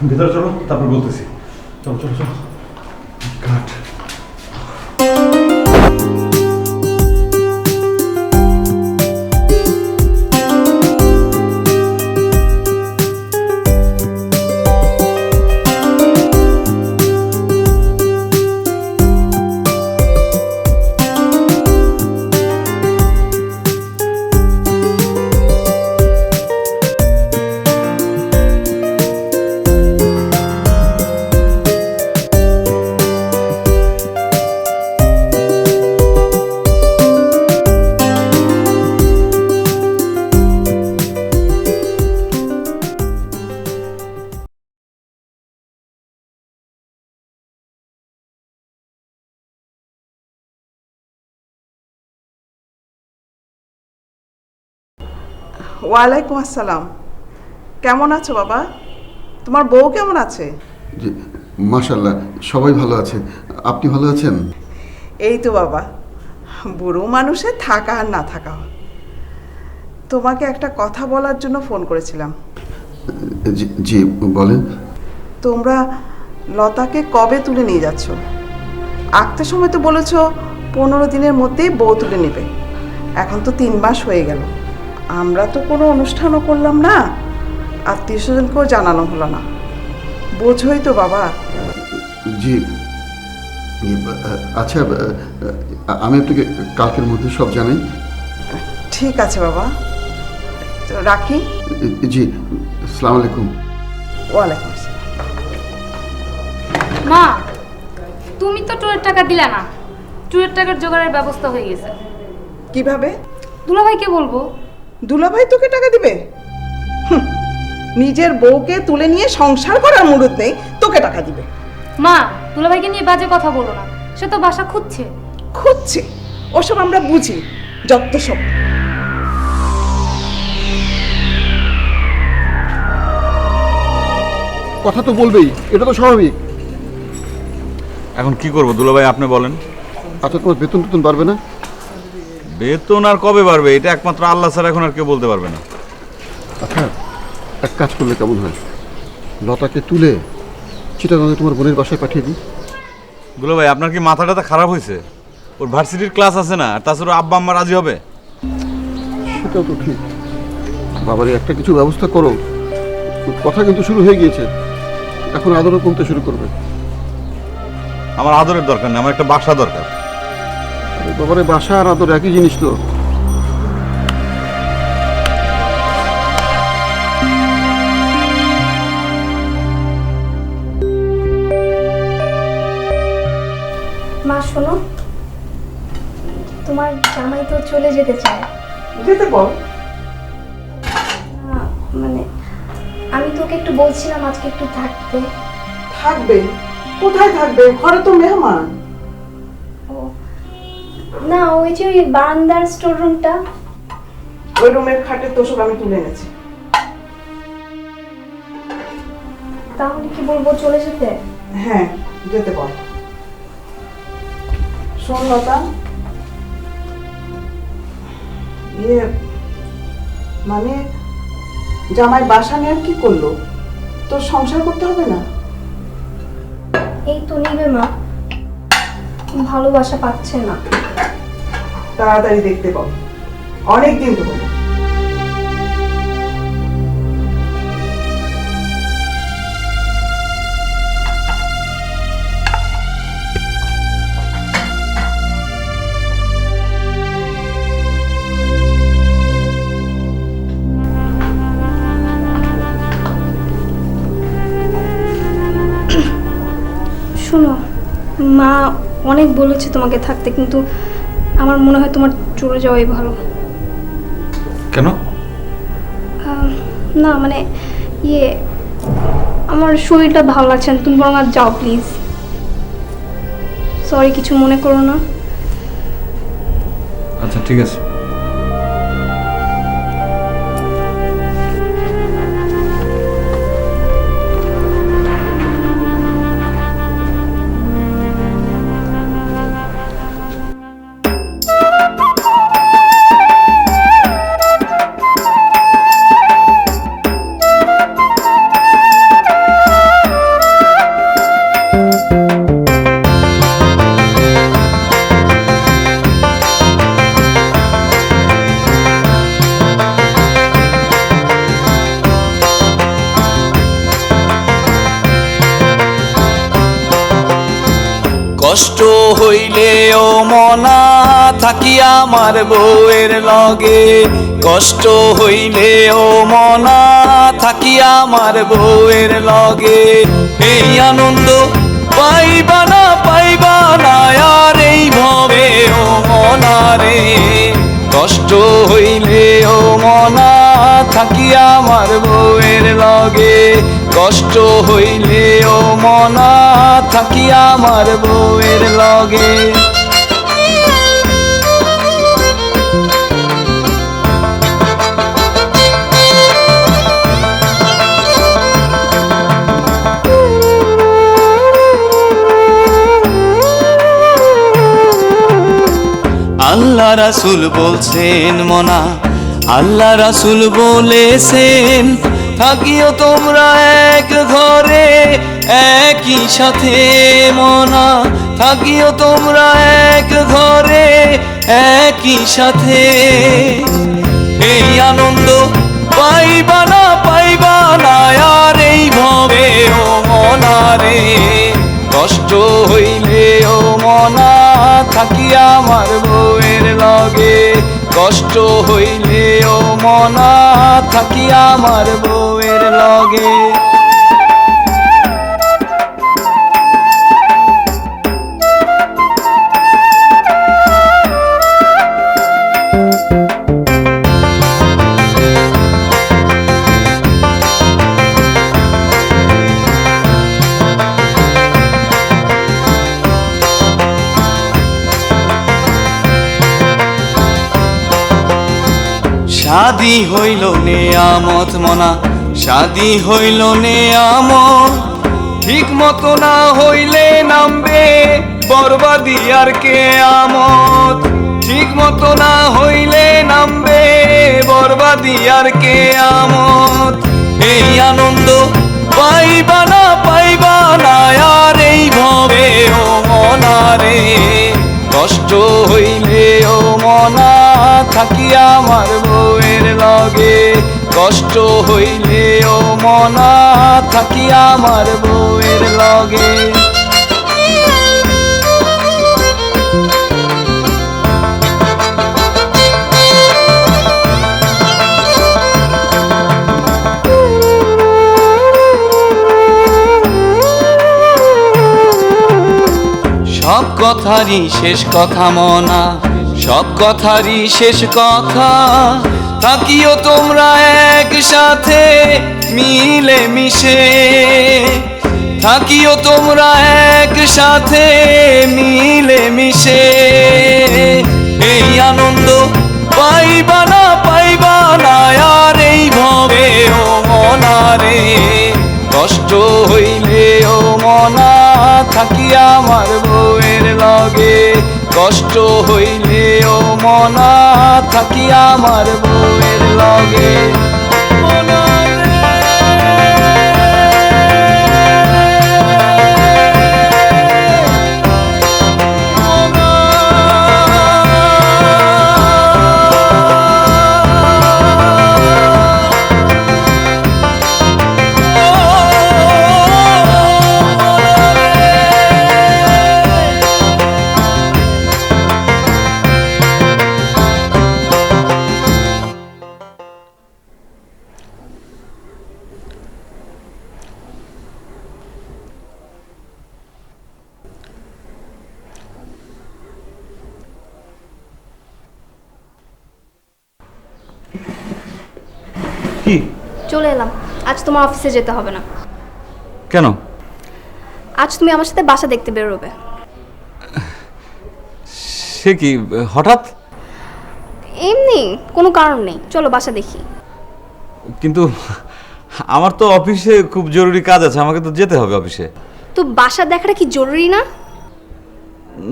ভিতরে চলো, তারপর বলতেছি। চলো চলো চলো। ঘাট। ওয়ালাইকুম আসসালাম। কেমন আছো বাবা? তোমার বউ কেমন আছে? জি মাশাল্লাহ, সবাই ভালো আছে। আপনি ভালো আছেন? এই তো বাবা, বুড়ো মানুষের থাকা আর না থাকা। তোমাকে একটা কথা বলার জন্য ফোন করেছিলাম। জি জি বলেন। তোমরা লতাকে কবে তুলে নিয়ে যাচ্ছ? আঁকতে সময় তো বলেছ 15 দিনের মধ্যেই বউ তুলে নেবে। এখন তো 3 মাস হয়ে গেল, আমরা তো কোনো অনুষ্ঠানও করলাম না, আত্মীয় স্বজনকেও জানানো হলো না। বোঝোই তো বাবা। জি আচ্ছা, আমি আপনাকে কালকের মধ্যে সব জানাই। ঠিক আছে বাবা, তো রাখি। জি আসসালামু আলাইকুম। ওয়ালাইকুম আসসালাম। মা, তুমি তো ট্যুরের টাকা দিলা না। ট্যুরের টাকার জোগাড়ের ব্যবস্থা হয়ে গেছে। কিভাবে? দুলাভাইকে বলবো। দুলাভাই তোকে টাকা দিবে? হুঁ, নিজের বউকে তুলে নিয়ে সংসার করার মুরুদ নেই, তোকে টাকা দিবে? মা, দুলাভাইকে নিয়ে বাজে কথা বলো না, সে তো বাসা খুঁজছে। খুঁজছে? ওসব আমরা বুঝি, যত সব। কথা তো বলবেই, এটা তো স্বাভাবিক। এখন কি করবো দুলাভাই আপনি বলেন। আচ্ছা তোমার বেতন টেতন বাড়বে না? বেতন আর কবে বাড়বে এটা একমাত্র আল্লাহ ছাড়া এখন আর কেউ বলতে পারবে না। আচ্ছা এক কাজ করলে কেমন হয়, লতাকে তুলে চিটাগাঙে তোমার বোনের বাসায় পাঠিয়ে দিই। দুলাভাই আপনার কি মাথাটা খারাপ হয়েছে? ওর ভার্সিটির ক্লাস আছে না, আর তাছাড়া আব্বা আম্মা রাজি হবে? সেটাও তো ঠিক। বাবারে একটা কিছু ব্যবস্থা করো। কথা কিন্তু শুরু হয়ে গিয়েছে, এখন আদরও কমতে শুরু করবে। আমার আদরের দরকার নেই, আমার একটা বাসা দরকার। আরে বাবারে, বাসা আর আদর একই জিনিস তো। মা শোনো, তোমার জামাই তো চলে যেতে চায়। যেতে বল। মানে আমি তোকে একটু বলছিলাম আজকে একটু থাকতে। থাকবে? কোথায় থাকবে? ঘরে তো মেহমান। না, ওই যে ওই বারান্দার স্টোর রুমটা। ওই রুমের খাটে তোষক আমি তুলে এনেছি। তাহলে কি বলবো, চলে যেতে? হ্যাঁ যেতে বল। শোন লতা, মানে জামাই বাসা নিয়ে কি করলো? তোর সংসার করতে হবে না? এই তো নিবে মা, ভালোবাসা পাচ্ছে না। তাড়াতাড়ি দেখতে পাও, অনেকদিন তো হলো। শোনো, মা অনেক বলেছে তোমাকে থাকতে, কিন্তু আমার মনে হয় তোমার চলে যাওয়াই ভালো। কেন? না মানে আমার শরীরটা ভালো লাগছে না, তুমি বরং আর যাও প্লিজ। সরি, কিছু মনে করো না। আচ্ছা ঠিক আছে। কষ্ট হইলে ও মনা থাকি আমার বউয়ের লগে, কষ্ট হইলে ও মনা থাকি আমার বউয়ের লগে। এই আনন্দ পাইবা না আর এই ভবে ও মনা রে, কষ্ট হইলে ও মনা থাকি আমার বউয়ের লগে, কষ্ট হইলে ও মনা থাকি আমার বউয়ের লগে। আল্লাহ রাসূল বলছেন মনা, আল্লাহ রাসূল বলেছেন থাকিও তোমরা এক ঘরে একই সাথে মনা, থাকিও তোমরা এক ঘরে একই সাথে। এই আনন্দ পাইবা না আর এই ভবে ও মনা রে, কষ্ট হইলে ও মনা থাকি আমার বউয়ের লগে, কষ্ট হইলে ও মনা থাকি আমার বউয়ের লগে। শাদি হইল নেয়ামত মনা, শাদি হইল নেয়ামত, ঠিক মতো না হইলে নামবে বরবাদি আর কেয়ামত, ঠিক মতো না হইলে নামবে বরবাদি আর কেয়ামত। এই আনন্দ পাইবা না আর এই ভবে ও মনা রে, কষ্ট হইলে ও মনা থাকি আমার বউয়ের লগে, কষ্ট হইলে ও মনা থাকি আমার বউয়ের লগে। সব কথারই শেষ কথা মনা, সব কথারই শেষ কথা, থাকিও তোমরা একসাথে মিলে মিশে, থাকিও তোমরা একসাথে মিলে মিশে। এই আনন্দ পাইবা না আর এই ভবে ও মনা রে, কষ্ট হইলে ও মনা থাকি আমার বউয়ের লগে, কষ্ট হইলে ও মনা থাকি আমার বউয়ের লগে। কি? চলে এলাম, আজ তোমার অফিসে যেতে হবে না। কেন? আজ তুমি আমার সাথে বাসা দেখতে বেরোবে। সে কি হঠাৎ? এমনি কোনো কারণ নেই, চলো বাসা দেখি। কিন্তু আমার তো অফিসে খুব জরুরি কাজ আছে, আমাকে তো যেতে হবে অফিসে। তো বাসা দেখাটা কি জরুরি না?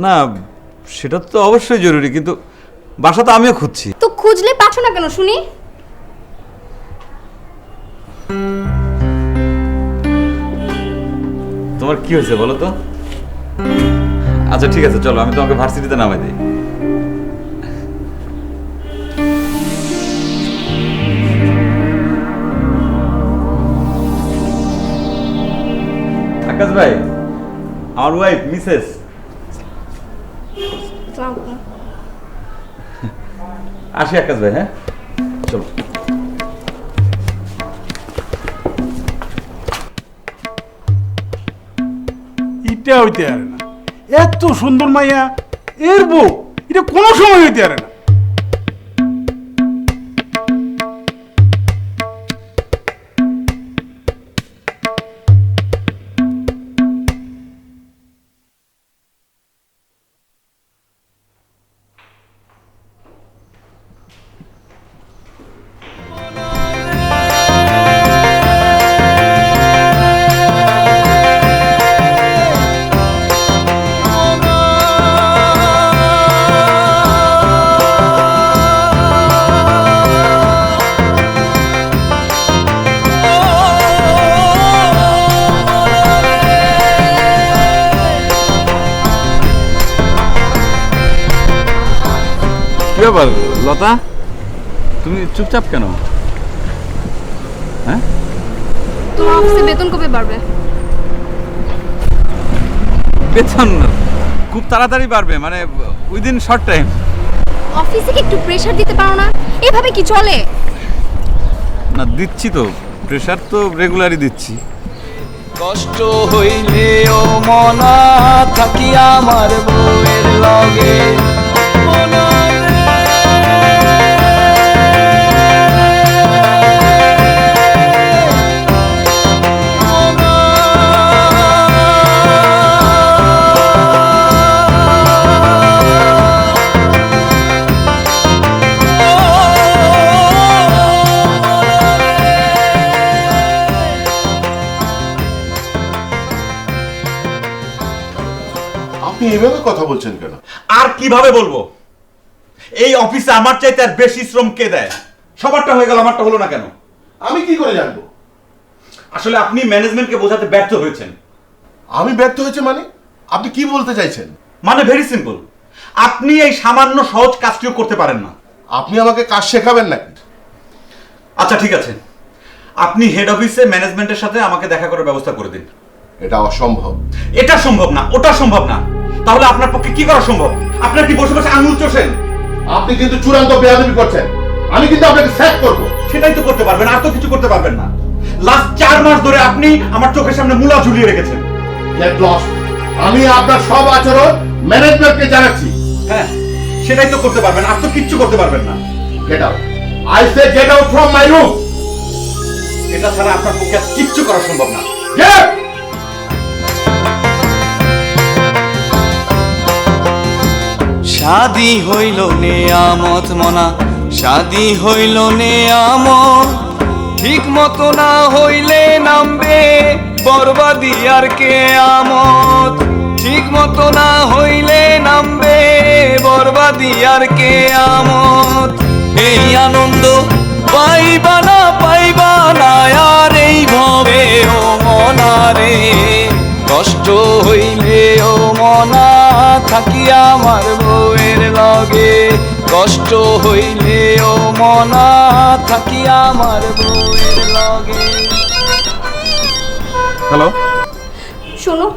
না সেটা তো অবশ্যই জরুরি, কিন্তু বাসা তো আমিও খুঁজছি। তো খুঁজলে পাচ্ছ না কেন শুনি? তোমার কি হয়েছে বলো তো? আচ্ছা ঠিক আছে চলো, আমি তোমাকে ভার্সিটিতে নামাই দিই। আকাশ ভাই, আমার ওয়াইফ মিসেস। আসি আকাশ ভাই, হ্যাঁ চলো। এটা হইতে পারে না, এত সুন্দর মাইয়া এর বউ, এটা কোনো সময় হইতে পারে না। ব্যাপার লতা, তুমি চুপচাপ কেন? হ্যাঁ, তোমার অফিসে বেতন কবে বাড়বে? বেতন খুব তাড়াতাড়ি বাড়বে, মানে উইদিন শর্ট টাইম। অফিসে কি একটু প্রেশার দিতে পারো না? এভাবে কি চলে? না, দিচ্ছি তো, প্রেশার তো রেগুলারই দিচ্ছি। কষ্ট হইলেও মনা থাকি আমার বউয়ের লগে মনা আপনি এভাবে কথা বলছেন কেন? আর কিভাবে বলবো? এই অফিসে আমার চাইতে আর বেশি শ্রম কে দেয়? সবারটা হয়ে গেল, আমারটা হলো না কেন? আমি কি করে জানবো? আসলে আপনি ম্যানেজমেন্টকে বোঝাতে ব্যর্থ হয়েছেন। আমি ব্যর্থ হয়েছে মানে? আপনি কি বলতে চাইছেন? মানে ভেরি সিম্পল, আপনি এই সামান্য সহজ কাজটিও করতে পারেন না। আপনি আমাকে কাজ শেখাবেন নাকি? আচ্ছা ঠিক আছে, আপনি হেড অফিসে ম্যানেজমেন্টের সাথে আমাকে দেখা করার ব্যবস্থা করে দিন। এটা অসম্ভব। এটা সম্ভব না, ওটা সম্ভব না। তাহলে আপনার পক্ষে কি করা সম্ভব? আপনার কি বসে বসে আঙুল চষেন? আপনি কিন্তু চূড়ান্ত বেয়াদবি করছেন। আমি কিন্তু আপনাকে স্যাক করব। সেটাই তো করতে পারবেন, আর তো কিছু করতে পারবেন না। লাস্ট 4 মাস ধরে আপনি আমার চোখের সামনে মূলা ঝুলিয়ে রেখেছেন। Get lost. আমি আপনার সব আচরণ ম্যানেজমেন্টকে জানাচ্ছি। হ্যাঁ, সেটাই তো করতে পারবেন, আর তো কিচ্ছু করতে পারবেন না। Get out. I say get out from my room. এটা ছাড়া আপনার পক্ষে আর কিচ্ছু করা সম্ভব না। গেট। শাদি হইল নেয়ামত মনা, শাদি হইল নেয়ামত, ঠিক মতো না হইলে নামবে বরবাদি আর কেয়ামত, ঠিক মতো না হইলে নামবে বরবাদি আর কেয়ামত। এই আনন্দ পাইবা না আর এই ভবে ও মনারে, কষ্ট হইলে ও মনা থাকি আমার বউয়ের লগে, কষ্ট হইলে ও মনা থাকি আমার বউয়ের লগে। হ্যালো, শোনো,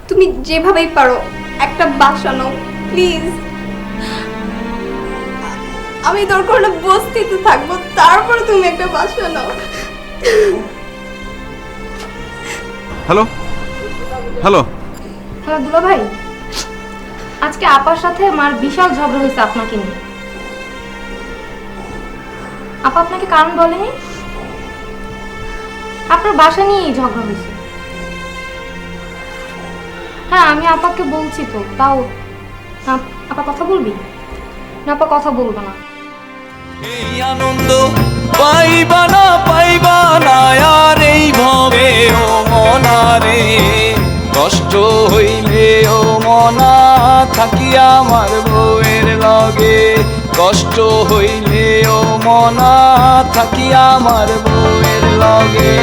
তুমি যেভাবেই পারো একটা বাসা নাও প্লিজ। আমি দরকার হলে বস্তিতে থাকবো, তারপরে তুমি একটা বাসা নাও। হ্যালো হ্যালো হ্যালো দুলা ভাই, আজকে আপার সাথে মার বিশাল ঝগড়া হয়েছে আপনাকে নিয়ে। আপা আপনাকে কারণ বলেনি? আপনার বাসা নিয়েই ঝগড়া হয়েছে। হ্যাঁ, আমি আপাকে বলছি তো, তাও আপা কথা বলবি না? আপা কথা বলবো না। এই আনন্দ পাইবা না আর এই ভবে ও মনারে, কষ্ট হইলে ও মনা থাকি আমার বউয়ের লগে, কষ্ট হইলে ও মনা থাকি আমার বউয়ের লগে।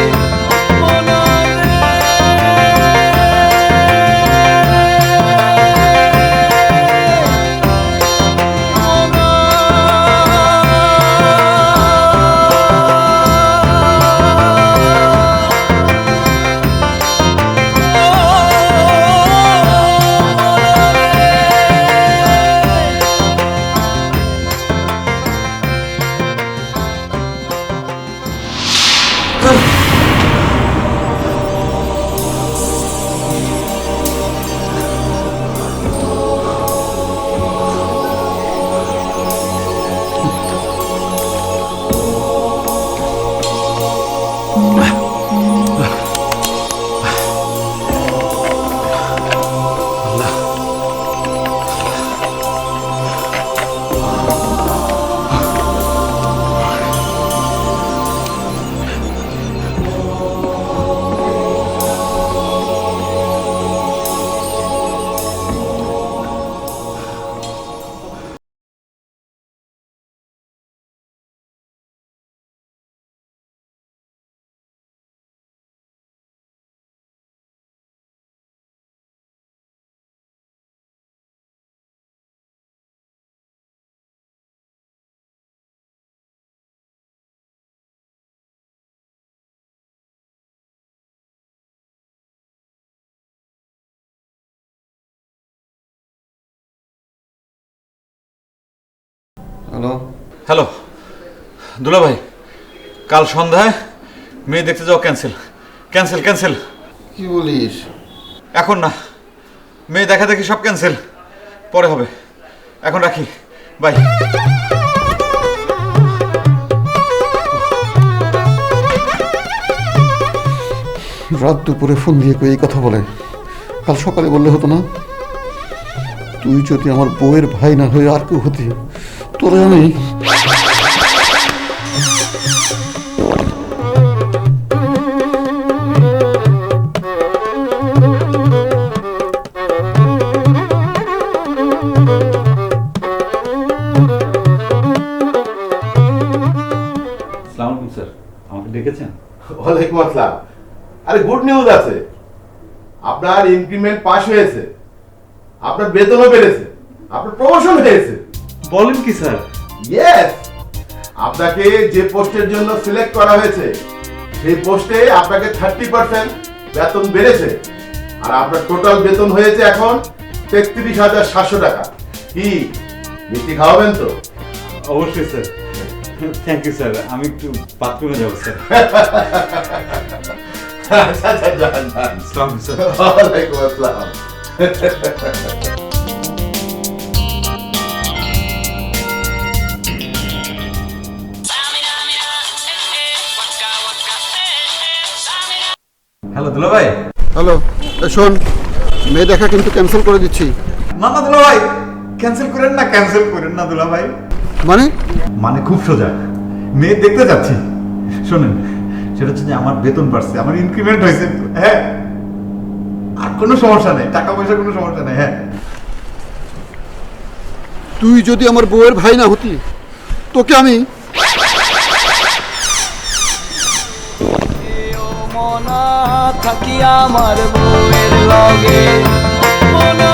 হ্যালো। হ্যালো দুলা ভাই, কাল সন্ধ্যায় মেয়ে দেখতে যাওয়া ক্যান্সেল ক্যান্সেল ক্যান্সেল। কি বলিস? এখন না, মেয়ে দেখা দেখি সব ক্যান্সেল, পরে হবে। এখন রাখি, বাই। রাত দুপুরে ফোন দিয়ে কই এই কথা বলে? কাল সকালে বললে হতো না? তুই যদি আমার বউয়ের ভাই না হয়ে আর কেউ হতি, তোরে আমি আসসালামু আলাইকুম স্যার, আমাকে ডেকেছেন? ওয়ালাইকুম আসসালাম। আরে গুড নিউজ আছে, আপনার ইনক্রিমেন্ট পাস হয়েছে, আপনার বেতনও বেড়েছে, আপনার প্রমোশন হয়েছে। বলেন কি স্যার? ইয়েস, আপনাকে যে পোস্টের জন্য সিলেক্ট করা হয়েছে সেই পোস্টে আপনাকে 30% বেতন বেড়েছে, আর আপনার টোটাল বেতন হয়েছে এখন 33,700 টাকা। কি মিষ্টি খাওয়াবেন তো? অবশ্যই স্যার, থ্যাংক ইউ স্যার। আমি একটু বাথরুমে যাবো স্যার। আচ্ছা আচ্ছা, যান যান। আসসালামু স্যার। ওয়ালাইকুম আসসালাম। হ্যালো দুলা ভাই। হ্যালো, শোন, মেয়ে দেখা কিন্তু ক্যান্সেল করে দিচ্ছি। না না দুলা ভাই, ক্যান্সেল করেন না, ক্যান্সেল করেন না দুলা ভাই। মানে? মানে খুব সোজা, মেয়ে দেখতে যাচ্ছি। শোনেন, সেটা হচ্ছে যে আমার বেতন বাড়ছে, আমার ইনক্রিমেন্ট হয়েছে। হ্যাঁ, আর কোনো সমস্যা নেই, টাকা পয়সার কোনো সমস্যা নেই। হ্যাঁ, তুই যদি আমার বউয়ের ভাই না হতি, তোকে আমি মনা থাকি আমার বউয়ের লগে মনা